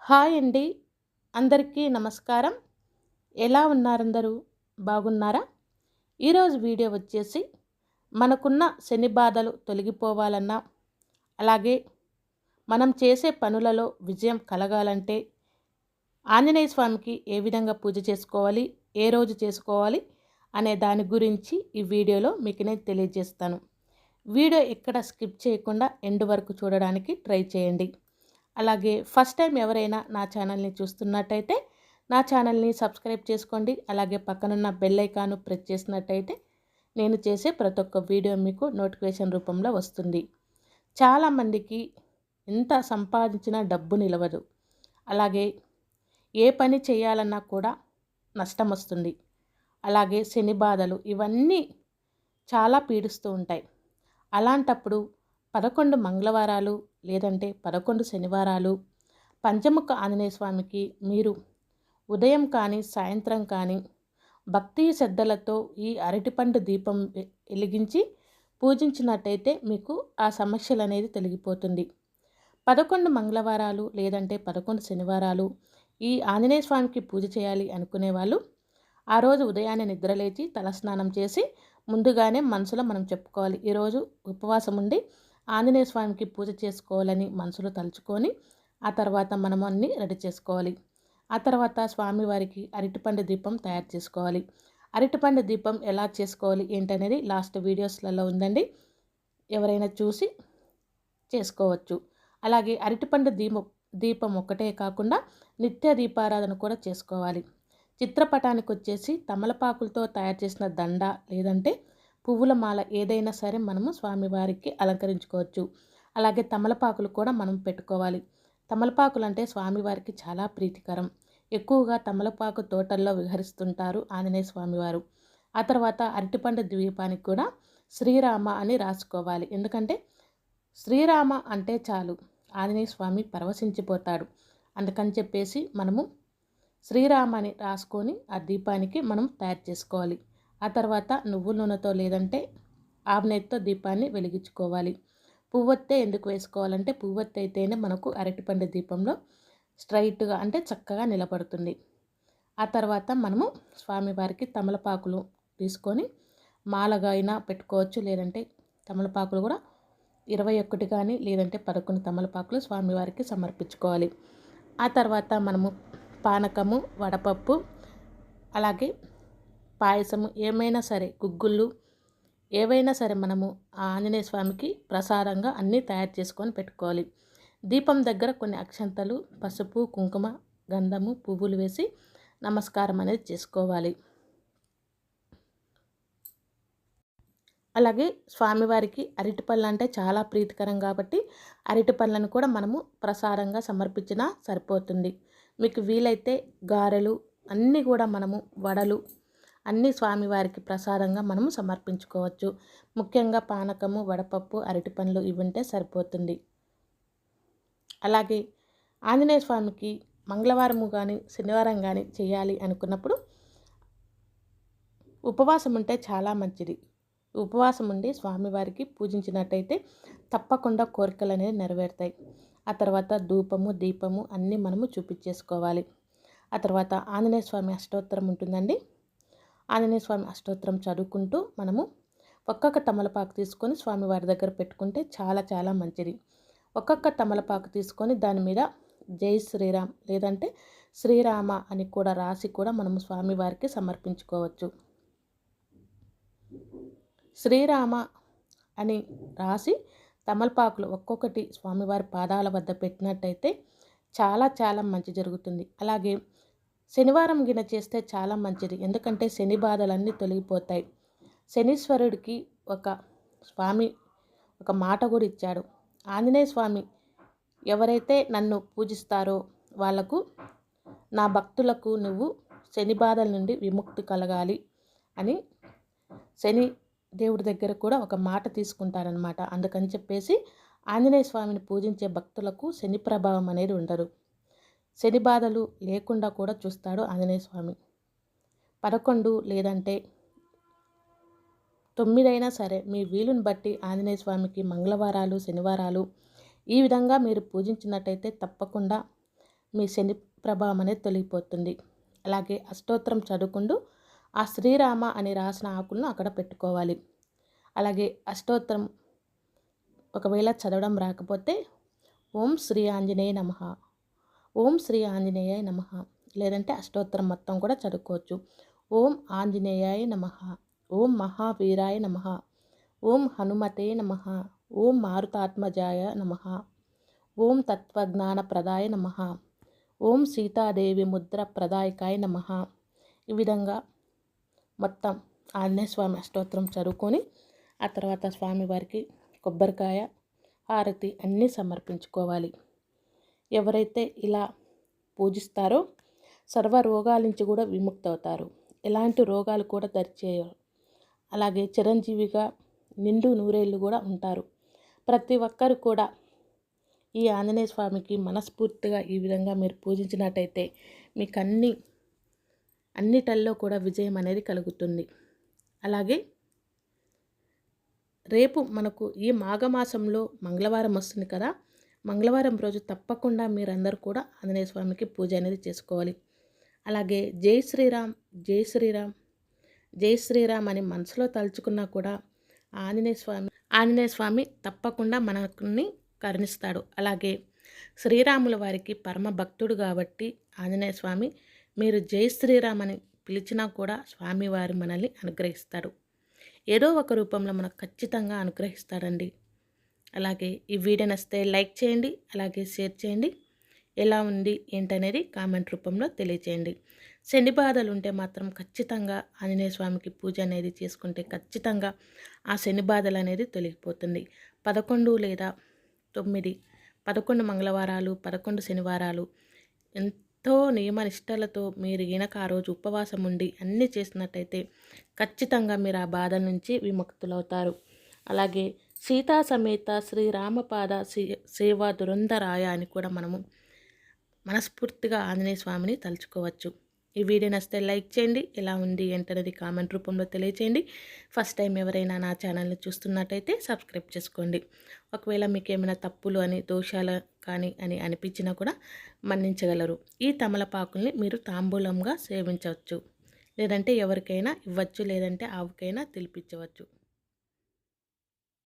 Hi అండి. అందరికీ నమస్కారం. ఎలా ఉన్నారందరూ? బాగున్నారా? ఈరోజు వీడియో వచ్చేసి మనకున్న శని బాధలు తొలగిపోవాలన్నా, అలాగే మనం చేసే పనులలో విజయం కలగాలంటే ఆంజనేయ స్వామికి ఏ విధంగా పూజ చేసుకోవాలి, ఏ రోజు చేసుకోవాలి అనే దాని గురించి ఈ వీడియోలో మీకు నేను తెలియజేస్తాను. వీడియో ఎక్కడ స్కిప్ చేయకుండా ఎండ్ వరకు చూడడానికి ట్రై చేయండి. అలాగే ఫస్ట్ టైం ఎవరైనా నా ఛానల్ని చూస్తున్నట్టయితే నా ఛానల్ని సబ్స్క్రైబ్ చేసుకోండి. అలాగే పక్కనున్న బెల్ ఐకాన్ ప్రెస్ చేసినట్టయితే నేను చేసే ప్రతి ఒక్క వీడియో మీకు నోటిఫికేషన్ రూపంలో వస్తుంది. చాలామందికి ఎంత సంపాదించినా డబ్బు నిలవదు. అలాగే ఏ పని చేయాలన్నా కూడా నష్టం వస్తుంది. అలాగే శని బాధలు ఇవన్నీ చాలా పీడిస్తూ ఉంటాయి. అలాంటప్పుడు 11 మంగళవారాలు లేదంటే 11 శనివారాలు పంచముఖ ఆంజనేయ స్వామికి మీరు ఉదయం కానీ సాయంత్రం కానీ భక్తి శ్రద్ధలతో ఈ అరటిపండు దీపం వెలిగించి పూజించినట్టయితే మీకు ఆ సమస్యలు అనేది తొలగిపోతుంది. 11 మంగళవారాలు లేదంటే 11 శనివారాలు ఈ ఆంజనేయ స్వామికి పూజ చేయాలి అనుకునే వాళ్ళు ఆ రోజు ఉదయాన్నే నిద్రలేచి తలస్నానం చేసి ముందుగానే మనసులో మనం చెప్పుకోవాలి, ఈరోజు ఉపవాసం ఉండి ఆంజనేయ స్వామికి పూజ చేసుకోవాలని మనసులో తలుచుకొని ఆ తర్వాత మనం అన్నీ రెడీ చేసుకోవాలి. ఆ తర్వాత స్వామివారికి అరటిపండు దీపం తయారు చేసుకోవాలి. అరటిపండు దీపం ఎలా చేసుకోవాలి ఏంటనేది లాస్ట్ వీడియోస్లలో ఉందండి, ఎవరైనా చూసి చేసుకోవచ్చు. అలాగే అరటిపండు దీపం ఒక్కటే కాకుండా నిత్య దీపారాధన కూడా చేసుకోవాలి. చిత్రపటానికి వచ్చేసి తమలపాకులతో తయారు చేసిన దండ లేదంటే పువ్వుల మాల ఏదైనా సరే మనము స్వామివారికి అలంకరించుకోవచ్చు. అలాగే తమలపాకులు కూడా మనం పెట్టుకోవాలి. తమలపాకులు అంటే స్వామివారికి చాలా ప్రీతికరం. ఎక్కువగా తమలపాకు తోటల్లో విహరిస్తుంటారు ఆంజనేయ స్వామివారు. ఆ తర్వాత అరటిపండు ద్వీపానికి కూడా శ్రీరామ అని రాసుకోవాలి. ఎందుకంటే శ్రీరామ అంటే చాలు ఆంజనేయ స్వామి పరవశించిపోతాడు. అందుకని చెప్పేసి మనము శ్రీరామ అని రాసుకొని ఆ దీపానికి మనం తయారు చేసుకోవాలి. ఆ తర్వాత నువ్వుల నూనెతో లేదంటే ఆవునేతితో దీపాన్ని వెలిగించుకోవాలి. పువ్వొత్తే ఎందుకు వేసుకోవాలంటే పువ్వొత్తి అయితేనే మనకు అరటిపండు దీపంలో స్ట్రైట్గా అంటే చక్కగా నిలబడుతుంది. ఆ తర్వాత మనము స్వామివారికి తమలపాకులు తీసుకొని మాలగా అయినా పెట్టుకోవచ్చు. లేదంటే తమలపాకులు కూడా 21 కానీ లేదంటే 11 తమలపాకులు స్వామివారికి సమర్పించుకోవాలి. ఆ తర్వాత మనము పానకము, వడపప్పు, అలాగే పాయసము ఏమైనా సరే గుగ్గుళ్ళు ఏవైనా సరే మనము ఆ ఆంజనేయ స్వామికి ప్రసాదంగా అన్నీ తయారు చేసుకొని పెట్టుకోవాలి. దీపం దగ్గర కొన్ని అక్షంతలు, పసుపు, కుంకుమ, గంధము, పువ్వులు వేసి నమస్కారం అనేది చేసుకోవాలి. అలాగే స్వామివారికి అరటిపళ్ళు అంటే చాలా ప్రీతికరం కాబట్టి అరటిపళ్ళను కూడా మనము ప్రసాదంగా సమర్పించినా సరిపోతుంది. మీకు వీలైతే గారెలు అన్నీ కూడా మనము వడలు అన్నీ స్వామివారికి ప్రసాదంగా మనము సమర్పించుకోవచ్చు. ముఖ్యంగా పానకము, వడపప్పు, అరటిపండ్లు ఇవి ఉంటే సరిపోతుంది. అలాగే ఆంజనేయ స్వామికి మంగళవారము కానీ శనివారం కానీ చేయాలి అనుకున్నప్పుడు ఉపవాసం ఉంటే చాలా మంచిది. ఉపవాసం ఉండి స్వామివారికి పూజించినట్టయితే తప్పకుండా కోరికలు అనేవి నెరవేరుతాయి. ఆ తర్వాత ధూపము, దీపము అన్నీ మనము చూపించేసుకోవాలి. ఆ తర్వాత ఆంజనేయ స్వామి అష్టోత్తరం ఉంటుందండి. ఆంజనేయ స్వామి అష్టోత్తరం చదువుకుంటూ మనము ఒక్కొక్క తమలపాకు తీసుకొని స్వామివారి దగ్గర పెట్టుకుంటే చాలా చాలా మంచిది. ఒక్కొక్క తమలపాకు తీసుకొని దాని మీద జై శ్రీరామ్ లేదంటే శ్రీరామ అని కూడా రాసి కూడా మనము స్వామివారికి సమర్పించుకోవచ్చు. శ్రీరామ అని రాసి తమలపాకులు ఒక్కొక్కటి స్వామివారి పాదాల వద్ద పెట్టినట్టయితే చాలా చాలా మంచి జరుగుతుంది. అలాగే శనివారం గిన చేస్తే చాలా మంచిది. ఎందుకంటే శని బాధలన్నీ తొలగిపోతాయి. శనీశ్వరుడికి స్వామి ఒక మాట కూడా ఇచ్చాడు. ఆంజనేయ స్వామి ఎవరైతే నన్ను పూజిస్తారో వాళ్లకు, నా భక్తులకు నువ్వు శని బాధల నుండి విముక్తి కలగాలి అని శని దేవుడి దగ్గర కూడా ఒక మాట తీసుకుంటారనమాట. అందుకని చెప్పేసి ఆంజనేయ స్వామిని పూజించే భక్తులకు శని ప్రభావం అనేది ఉండదు. శని బాధలు లేకుండా కూడా చూస్తాడు ఆంజనేయ స్వామి. 11 లేదంటే 9 అయినా సరే మీ వీలుని బట్టి ఆంజనేయ స్వామికి మంగళవారాలు, శనివారాలు ఈ విధంగా మీరు పూజించినట్టయితే తప్పకుండా మీ శని ప్రభావం అనేది తొలగిపోతుంది. అలాగే అష్టోత్తరం చదువుకుంటూ ఆ శ్రీరామ అని రాసిన ఆకులను అక్కడ పెట్టుకోవాలి. అలాగే అష్టోత్తరం ఒకవేళ చదవడం రాకపోతే ఓం శ్రీ ఆంజనేయ నమః, ఓం శ్రీ ఆంజనేయాయ నమః, లేదంటే అష్టోత్తరం మొత్తం కూడా చదువుకోవచ్చు. ఓం ఆంజనేయాయ నమః, ఓం మహావీరాయ నమః, ఓం హనుమతే నమః, ఓం మారుతాత్మజాయ నమః, ఓం తత్వజ్ఞానప్రదాయ నమః, ఓం సీతాదేవి ముద్ర ప్రదాయకాయ నమః. ఈ విధంగా మొత్తం ఆంజనేయ స్వామి అష్టోత్తరం చదువుకొని ఆ తర్వాత స్వామివారికి కొబ్బరికాయ, హారతి అన్నీ సమర్పించుకోవాలి. ఎవరైతే ఇలా పూజిస్తారో సర్వ రోగాల నుంచి కూడా విముక్తి అవుతారు. ఎలాంటి రోగాలు కూడా దరిచేయరు. అలాగే చిరంజీవిగా నిండు నూరేళ్ళు కూడా ఉంటారు. ప్రతి ఒక్కరు కూడా ఈ ఆంజనేయ స్వామికి మనస్ఫూర్తిగా ఈ విధంగా మీరు పూజించినట్టయితే మీకు అన్నిటల్లో కూడా విజయం అనేది కలుగుతుంది. అలాగే రేపు మనకు ఈ మాఘమాసంలో మంగళవారం వస్తుంది కదా, మంగళవారం రోజు తప్పకుండా మీరందరూ కూడా ఆంజనేయ స్వామికి పూజ అనేది చేసుకోవాలి. అలాగే జై శ్రీరామ్, జై శ్రీరామ్, జై శ్రీరామ్ అని మనసులో తలుచుకున్నా కూడా ఆంజనేయ స్వామి తప్పకుండా మనల్ని కరుణిస్తాడు. అలాగే శ్రీరాముల వారికి పరమ భక్తుడు కాబట్టి ఆంజనేయ స్వామి మీరు జై శ్రీరామ్ అని పిలిచినా కూడా స్వామివారి మనల్ని అనుగ్రహిస్తాడు. ఏదో ఒక రూపంలో మనకు ఖచ్చితంగా అనుగ్రహిస్తాడండి. అలాగే ఈ వీడియో నచ్చితే లైక్ చేయండి, అలాగే షేర్ చేయండి. ఎలా ఉంది ఏంటనేది కామెంట్ రూపంలో తెలియచేయండి. శని బాధలు ఉంటే మాత్రం ఖచ్చితంగా ఆంజనేయ స్వామికి పూజ అనేది చేసుకుంటే ఖచ్చితంగా ఆ శని బాధలు అనేది తొలగిపోతుంది. 11 లేదా 9, 11 మంగళవారాలు, 11 శనివారాలు ఎంతో నియమనిష్టలతో మీరు గనక ఆ రోజు ఉపవాసం ఉండి అన్నీ చేసినట్టయితే ఖచ్చితంగా మీరు ఆ బాధల నుంచి విముక్తులవుతారు. అలాగే సీతా సమేత శ్రీరామపాద సేవా దురంధరాయ అని కూడా మనము మనస్ఫూర్తిగా ఆంజనేయ స్వామిని తలుచుకోవచ్చు. ఈ వీడియో నచ్చితే లైక్ చేయండి. ఎలా ఉంది ఏంటనేది కామెంట్ రూపంలో తెలియచేయండి. ఫస్ట్ టైం ఎవరైనా నా ఛానల్ని చూస్తున్నట్టయితే సబ్స్క్రైబ్ చేసుకోండి. ఒకవేళ మీకు ఏమైనా తప్పులు అని దోషాలు కానీ అని అనిపించినా కూడా మన్నించగలరు. ఈ తమలపాకుల్ని మీరు తాంబూలంగా సేవించవచ్చు, లేదంటే ఎవరికైనా ఇవ్వచ్చు, లేదంటే ఆవుకైనా తినిపించవచ్చు.